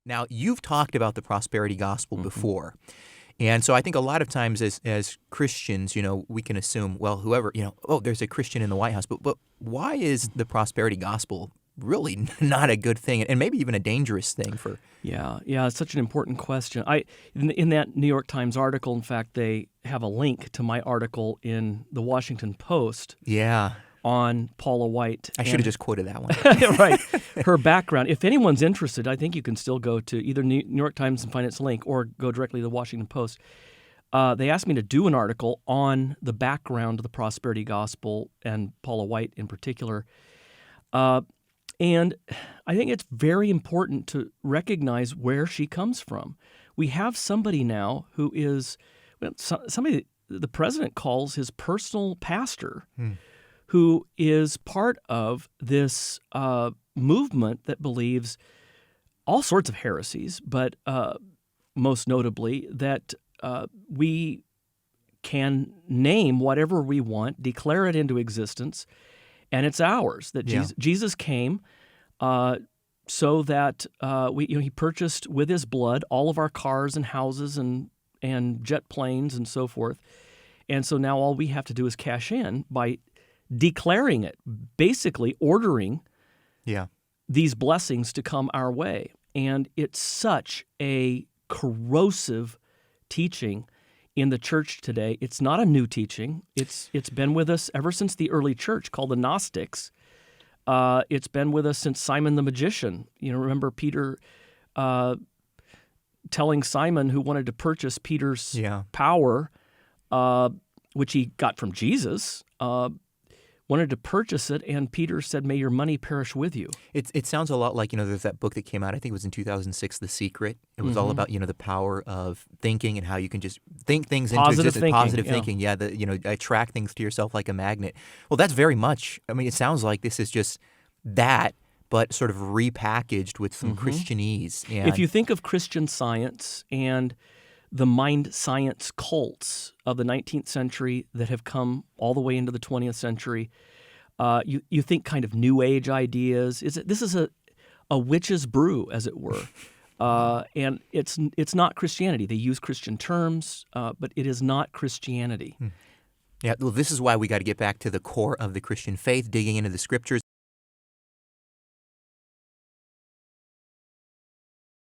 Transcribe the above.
Now, you've talked about the prosperity gospel before. And so I think a lot of times as Christians, we can assume, well, whoever, there's a Christian in the White House. But why is the prosperity gospel really not a good thing and maybe even a dangerous thing for? Yeah, it's such an important question. In that New York Times article, in fact, they have a link to my article in the Washington Post. Yeah. On Paula White. I should have just quoted that one. Right. Her background. If anyone's interested, I think you can still go to either New York Times and find its link or go directly to the Washington Post. They asked me to do an article on the background of the prosperity gospel and Paula White in particular. And I think it's very important to recognize where she comes from. We have somebody now who is somebody the president calls his personal pastor, who is part of this movement that believes all sorts of heresies, but most notably that we can name whatever we want, declare it into existence, and it's ours. That Jesus came so that he purchased with his blood all of our cars and houses and jet planes and so forth. And so now all we have to do is cash in by declaring it, basically ordering these blessings to come our way. And it's such a corrosive teaching in the church today. It's not a new teaching. It's been with us ever since the early church, called the Gnostics. It's been with us since Simon the magician. Remember Peter telling Simon, who wanted to purchase Peter's power, which he got from Jesus, wanted to purchase it, and Peter said, "May your money perish with you." It sounds a lot like, there's that book that came out, I think it was in 2006, The Secret. It was all about, the power of thinking and how you can just think things into existence. Positive thinking, attract things to yourself like a magnet. Well, that's very much, it sounds like this is just that, but sort of repackaged with some Christianese. If you think of Christian Science and the mind science cults of the 19th century that have come all the way into the 20th century, you think kind of New Age ideas. This is a witch's brew, as it were, and it's not Christianity. They use Christian terms, but it is not Christianity. Yeah, well, this is why we got to get back to the core of the Christian faith, digging into the Scriptures.